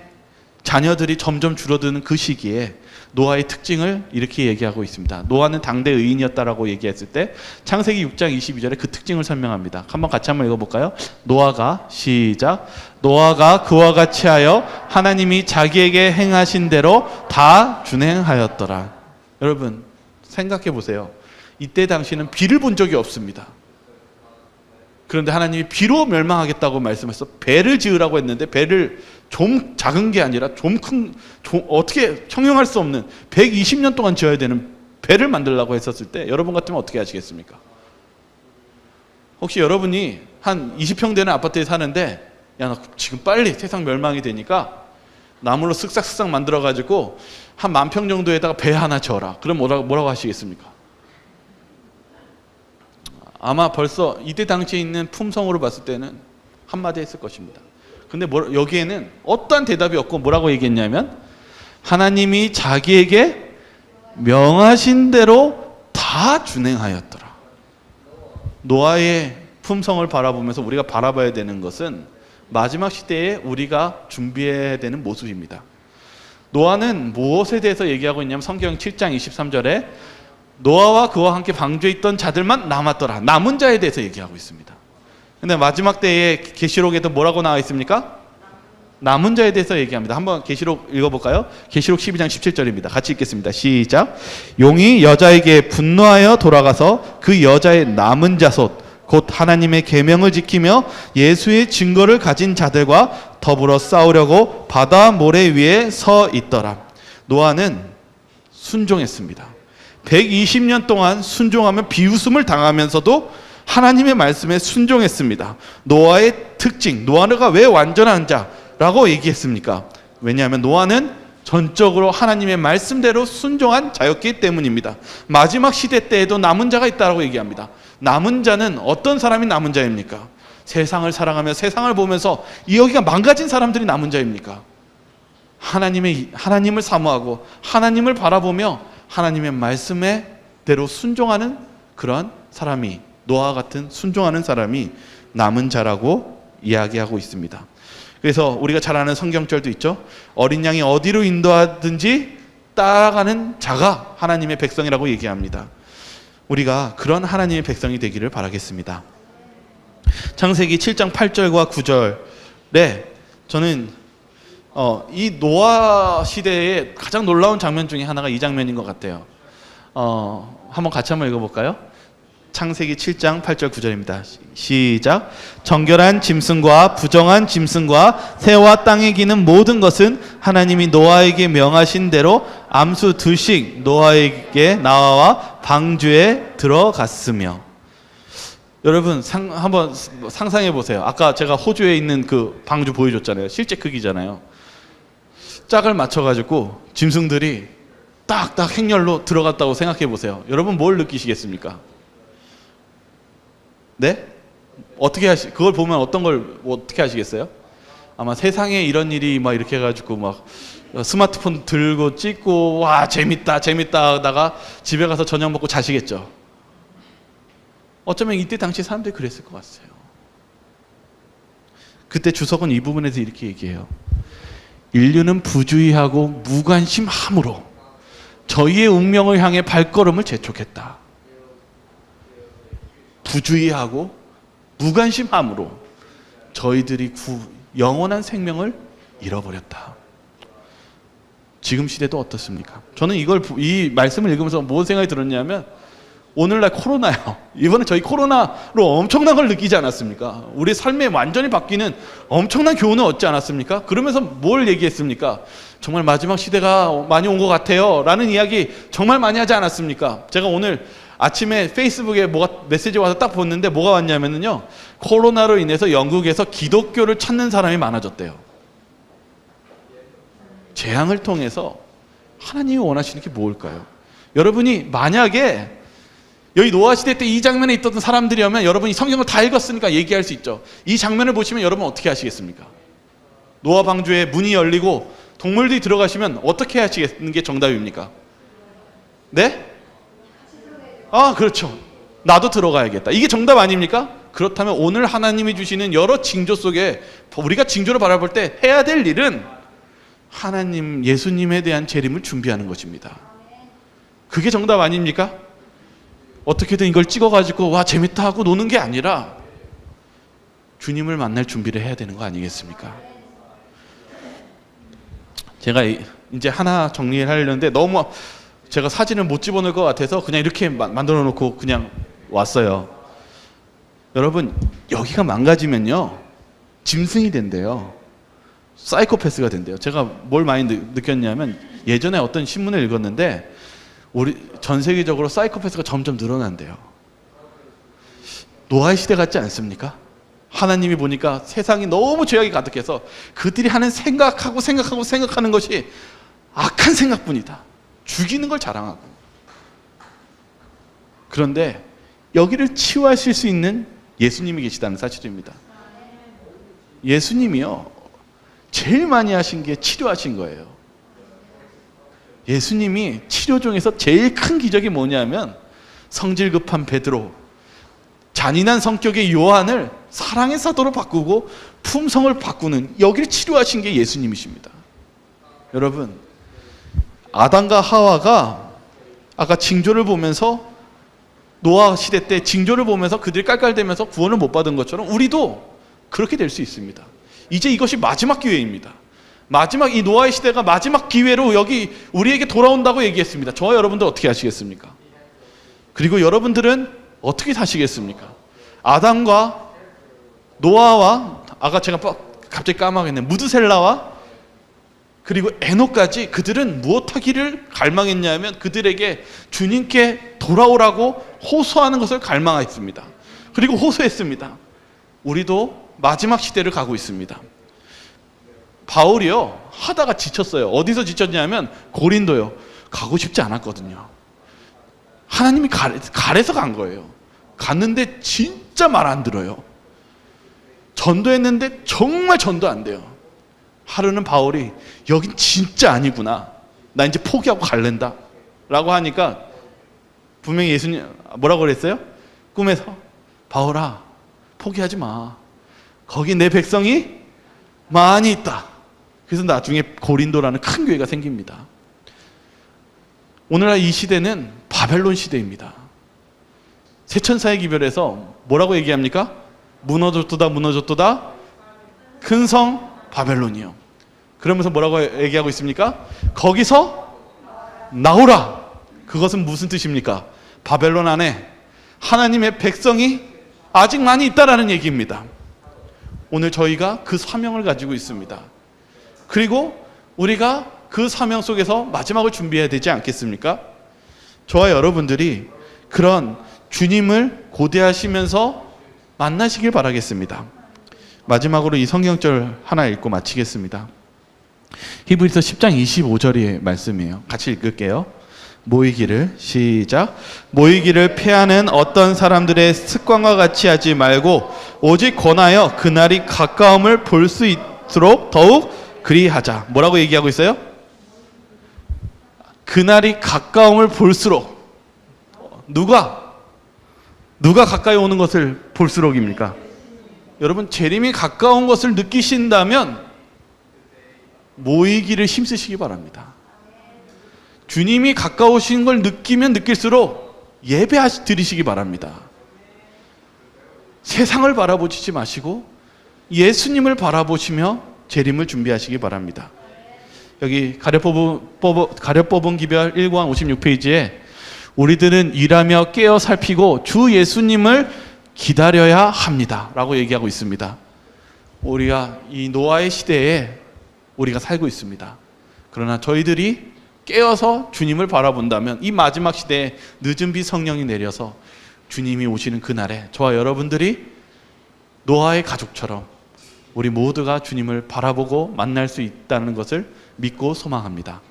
자녀들이 점점 줄어드는 그 시기에 노아의 특징을 이렇게 얘기하고 있습니다. 노아는 당대 의인이었다라고 얘기했을 때 창세기 6장 22절에 그 특징을 설명합니다. 같이 한번 읽어볼까요? 노아가 시작. 노아가 그와 같이 하여 하나님이 자기에게 행하신 대로 다 준행하였더라. 여러분 생각해 보세요. 이때 당시는 비를 본 적이 없습니다. 그런데 하나님이 비로 멸망하겠다고 말씀해서 배를 지으라고 했는데 배를 좀 작은 게 아니라 어떻게 형용할 수 없는 120년 동안 지어야 되는 배를 만들라고 했었을 때 여러분 같으면 어떻게 하시겠습니까? 혹시 여러분이 한 20평 되는 아파트에 사는데 야, 나 지금 빨리 세상 멸망이 되니까 나무로 쓱싹쓱싹 만들어가지고 한 10,000평 정도에다가 배 하나 지어라. 그럼 뭐라고 하시겠습니까? 아마 벌써 이때 당시에 있는 품성으로 봤을 때는 한마디 했을 것입니다. 근데 여기에는 어떠한 대답이 없고 뭐라고 얘기했냐면 하나님이 자기에게 명하신 대로 다 준행하였더라. 노아의 품성을 바라보면서 우리가 바라봐야 되는 것은 마지막 시대에 우리가 준비해야 되는 모습입니다. 노아는 무엇에 대해서 얘기하고 있냐면 성경 7장 23절에 노아와 그와 함께 방주에 있던 자들만 남았더라. 남은 자에 대해서 얘기하고 있습니다. 근데 마지막 때에 계시록에도 뭐라고 나와 있습니까? 남은 자에 대해서 얘기합니다. 한번 계시록 읽어볼까요? 계시록 12장 17절입니다. 같이 읽겠습니다. 시작. 용이 여자에게 분노하여 돌아가서 그 여자의 남은 자손 곧 하나님의 계명을 지키며 예수의 증거를 가진 자들과 더불어 싸우려고 바다 모래 위에 서 있더라. 노아는 순종했습니다. 120년 동안 순종하며 비웃음을 당하면서도 하나님의 말씀에 순종했습니다. 노아의 특징, 노아가 왜 완전한 자라고 얘기했습니까? 왜냐하면 노아는 전적으로 하나님의 말씀대로 순종한 자였기 때문입니다. 마지막 시대 때에도 남은 자가 있다고 얘기합니다. 남은 자는 어떤 사람이 남은 자입니까? 세상을 사랑하며 세상을 보면서 여기가 망가진 사람들이 남은 자입니까? 하나님을 사모하고 하나님을 바라보며 하나님의 말씀대로 순종하는 그런 사람이, 노아와 같은 순종하는 사람이 남은 자라고 이야기하고 있습니다. 그래서 우리가 잘 아는 성경절도 있죠. 어린 양이 어디로 인도하든지 따라가는 자가 하나님의 백성이라고 얘기합니다. 우리가 그런 하나님의 백성이 되기를 바라겠습니다. 창세기 7장 8절과 9절에 저는 이 노아 시대의 가장 놀라운 장면 중에 하나가 이 장면인 것 같아요. 한번 같이 한번 읽어볼까요? 창세기 7장 8절 9절입니다. 시작. 정결한 짐승과 부정한 짐승과 새와 땅에 기는 모든 것은 하나님이 노아에게 명하신 대로 암수 2씩 노아에게 나와 방주에 들어갔으며. 여러분 한번 상상해 보세요. 아까 제가 호주에 있는 그 방주 보여줬잖아요. 실제 크기잖아요. 짝을 맞춰가지고 짐승들이 딱딱 행렬로 들어갔다고 생각해 보세요. 여러분 뭘 느끼시겠습니까? 네? 그걸 보면 어떻게 하시겠어요? 아마 세상에 이런 일이 막 이렇게 해가지고 막 스마트폰 들고 찍고 와 재밌다 하다가 집에 가서 저녁 먹고 자시겠죠. 어쩌면 이때 당시 사람들이 그랬을 것 같아요. 그때 주석은 이 부분에서 이렇게 얘기해요. 인류는 부주의하고 무관심함으로 저희의 운명을 향해 발걸음을 재촉했다. 부주의하고 무관심함으로 저희들이 영원한 생명을 잃어버렸다. 지금 시대도 어떻습니까? 저는 이 말씀을 읽으면서 무슨 생각이 들었냐면 오늘날 코로나요. 이번에 저희 코로나로 엄청난 걸 느끼지 않았습니까? 우리 삶에 완전히 바뀌는 엄청난 교훈을 얻지 않았습니까? 그러면서 뭘 얘기했습니까? 정말 마지막 시대가 많이 온 것 같아요 라는 이야기 정말 많이 하지 않았습니까? 제가 오늘 아침에 페이스북에 메시지 와서 딱 봤는데 뭐가 왔냐면요, 코로나로 인해서 영국에서 기독교를 찾는 사람이 많아졌대요. 재앙을 통해서 하나님이 원하시는 게 뭘까요? 여러분이 만약에 여기 노아 시대 때 이 장면에 있던 사람들이라면 여러분이 성경을 다 읽었으니까 얘기할 수 있죠. 이 장면을 보시면 여러분 어떻게 하시겠습니까? 노아 방주에 문이 열리고 동물들이 들어가시면 어떻게 하시겠는 게 정답입니까? 네? 그렇죠. 나도 들어가야겠다. 이게 정답 아닙니까? 그렇다면 오늘 하나님이 주시는 여러 징조 속에 우리가 징조를 바라볼 때 해야 될 일은 하나님, 예수님에 대한 재림을 준비하는 것입니다. 그게 정답 아닙니까? 어떻게든 이걸 찍어가지고 와 재밌다 하고 노는 게 아니라 주님을 만날 준비를 해야 되는 거 아니겠습니까? 제가 이제 하나 정리를 하려는데 너무 제가 사진을 못 집어넣을 것 같아서 그냥 이렇게 만들어 놓고 그냥 왔어요. 여러분, 여기가 망가지면요 짐승이 된대요. 사이코패스가 된대요. 제가 뭘 많이 느꼈냐면 예전에 어떤 신문을 읽었는데 우리 전 세계적으로 사이코패스가 점점 늘어난대요. 노아의 시대 같지 않습니까? 하나님이 보니까 세상이 너무 죄악이 가득해서 그들이 하는 생각하는 것이 악한 생각뿐이다. 죽이는 걸 자랑하고. 그런데 여기를 치유하실 수 있는 예수님이 계시다는 사실입니다. 예수님이요 제일 많이 하신 게 치료하신 거예요. 예수님이 치료 중에서 제일 큰 기적이 뭐냐면 성질 급한 베드로, 잔인한 성격의 요한을 사랑의 사도로 바꾸고 품성을 바꾸는, 여기를 치료하신 게 예수님이십니다. 여러분, 아담과 하와가 아까 징조를 보면서, 노아 시대 때 징조를 보면서 그들이 깔깔대면서 구원을 못 받은 것처럼 우리도 그렇게 될 수 있습니다. 이제 이것이 마지막 기회입니다. 마지막, 이 노아의 시대가 마지막 기회로 여기 우리에게 돌아온다고 얘기했습니다. 저와 여러분들 어떻게 하시겠습니까? 그리고 여러분들은 어떻게 사시겠습니까? 아담과 노아와, 아까 제가 갑자기 까먹었네, 무드셀라와 그리고 에녹까지 그들은 무엇하기를 갈망했냐면 그들에게 주님께 돌아오라고 호소하는 것을 갈망했습니다. 그리고 호소했습니다. 우리도 마지막 시대를 가고 있습니다. 바울이요 하다가 지쳤어요. 어디서 지쳤냐면 고린도요. 가고 싶지 않았거든요. 하나님이 가래서 간 거예요. 갔는데 진짜 말 안 들어요. 전도했는데 정말 전도 안 돼요. 하루는 바울이 여긴 진짜 아니구나, 나 이제 포기하고 갈랜다 라고 하니까 분명히 예수님 뭐라고 그랬어요? 꿈에서 바울아 포기하지 마, 거기 내 백성이 많이 있다. 그래서 나중에 고린도라는 큰 교회가 생깁니다. 오늘날 이 시대는 바벨론 시대입니다. 세천사의 기별에서 뭐라고 얘기합니까? 무너졌도다 무너졌도다 큰 성 바벨론이요. 그러면서 뭐라고 얘기하고 있습니까? 거기서 나오라. 그것은 무슨 뜻입니까? 바벨론 안에 하나님의 백성이 아직 많이 있다라는 얘기입니다. 오늘 저희가 그 사명을 가지고 있습니다. 그리고 우리가 그 사명 속에서 마지막을 준비해야 되지 않겠습니까? 저와 여러분들이 그런 주님을 고대하시면서 만나시길 바라겠습니다. 마지막으로 이 성경절 하나 읽고 마치겠습니다. 히브리서 10장 25절의 말씀이에요. 같이 읽을게요. 모이기를, 시작. 모이기를 패하는 어떤 사람들의 습관과 같이 하지 말고 오직 권하여 그날이 가까움을 볼 수 있도록 더욱 그리하자. 뭐라고 얘기하고 있어요? 그날이 가까움을 볼수록. 누가 가까이 오는 것을 볼수록입니까? 여러분, 재림이 가까운 것을 느끼신다면 모이기를 힘쓰시기 바랍니다. 주님이 가까우신 걸 느끼면 느낄수록 예배 드리시기 바랍니다. 세상을 바라보시지 마시고 예수님을 바라보시며 재림을 준비하시기 바랍니다. 여기 가려 뽑은 기별 1권 56페이지에 우리들은 일하며 깨어 살피고 주 예수님을 기다려야 합니다 라고 얘기하고 있습니다. 우리가 이 노아의 시대에 우리가 살고 있습니다. 그러나 저희들이 깨어서 주님을 바라본다면 이 마지막 시대에 늦은 비 성령이 내려서 주님이 오시는 그날에 저와 여러분들이 노아의 가족처럼 우리 모두가 주님을 바라보고 만날 수 있다는 것을 믿고 소망합니다.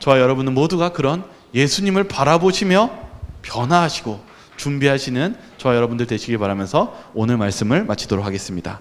저와 여러분은 모두가 그런 예수님을 바라보시며 변화하시고 준비하시는 저와 여러분들 되시길 바라면서 오늘 말씀을 마치도록 하겠습니다.